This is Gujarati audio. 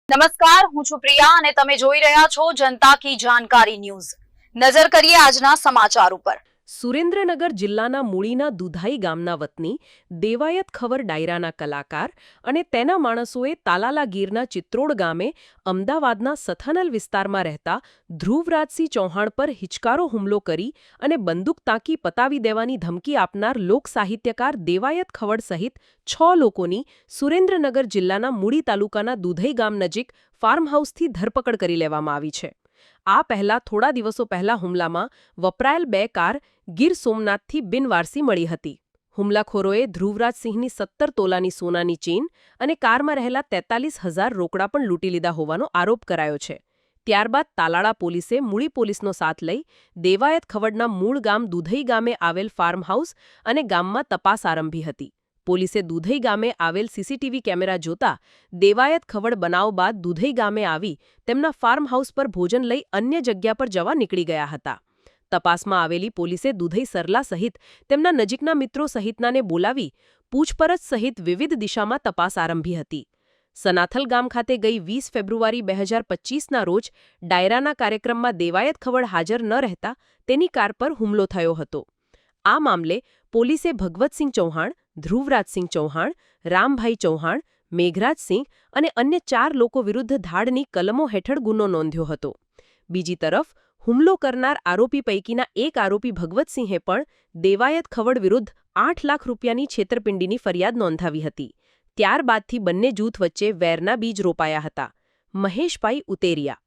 નમસ્કાર, હું છું પ્રિયા અને તમે જોઈ રહ્યા છો જનતા કી જાણકારી ન્યૂઝ। નજર કરીએ આજના સમાચાર ઉપર। સુરેન્દ્રનગર જિલ્લાના મૂળીના દુધાઈ ગામના વતની દેવાયત ખવર ડાયરાના કલાકાર અને તેના માણસોએ તાલાલા ગીરના ચિત્રોડ ગામે અમદાવાદના સથાનલ વિસ્તારમાં રહેતા ધ્રુવરાજસિંહ ચૌહાણ પર હિચકારો હુમલો કરી અને બંદૂક તાંકી પતાવી દેવાની ધમકી આપનાર લોક સાહિત્યકાર દેવાયત ખવડ સહિત 6 લોકોની સુરેન્દ્રનગર જિલ્લાના મૂળી તાલુકાના દુધઈ ગામ નજીક ફાર્મહાઉસથી ધરપકડ કરી લેવામાં આવી છે। આ પહેલા થોડા દિવસો પહેલા હુમલામાં વપરાયેલ 2 કાર ગીર સોમનાથથી બિનવારસી મળી હતી। હુમલાખોરોએ ધ્રુવરાજસિંહની 17 તોલાની સોનાની ચેઇન અને કારમાં રહેલા 43,000 રોકડા પણ લૂંટી લીધા હોવાનો આરોપ કરાયો છે। ત્યારબાદ તાલાળા પોલીસે મૂળી પોલીસનો સાથ લઈ દેવાયત ખવડના મૂળ ગામ દુધઈ ગામે આવેલ ફાર્મહાઉસ અને ગામમાં તપાસ આરંભી હતી। પોલીસે દુધઈ ગામે આવેલ સીસીટીવી કેમેરા જોતા દેવાયત ખવડ બનાવ બાદ દુધઈ ગામે આવી તેમના ફાર્મહાઉસ પર ભોજન લઈ અન્ય જગ્યા પર જવા નીકળી ગયા હતા। તપાસમાં આવેલી પોલીસે દુધઈ સરલા સહિત તેમના નજીકના મિત્રો સહિતનાને બોલાવી પૂછપરછ સહિત વિવિધ દિશામાં તપાસ આરંભી હતી। સનાથલ ગામ ખાતે ગઈ 20 ફેબ્રુઆરી 2025ના રોજ ડાયરાના કાર્યક્રમમાં દેવાયત ખવડ હાજર ન રહેતા તેની કાર પર હુમલો થયો હતો। આ મામલે પોલીસે ભગવતસિંહ ચૌહાણ, ધ્રુવરાજસિંહ ચૌહાણ, રામભાઈ ચૌહાણ, મેઘરાજસિંહ અને અન્ય 4 લોકો વિરુદ્ધ ધાડની કલમો હેઠળ ગુનો નોંધ્યો હતો। બીજી તરફ હુમલો કરનાર આરોપી પૈકીના એક આરોપી ભગવતસિંહે પણ દેવાયત ખવડ વિરુદ્ધ 8 લાખ રૂપિયાની છેતરપિંડીની ફરિયાદ નોંધાવી હતી। ત્યારબાદથી બંને જૂથ વચ્ચે વેરના બીજ રોપાયા હતા। મહેશભાઈ ઉતેરિયા।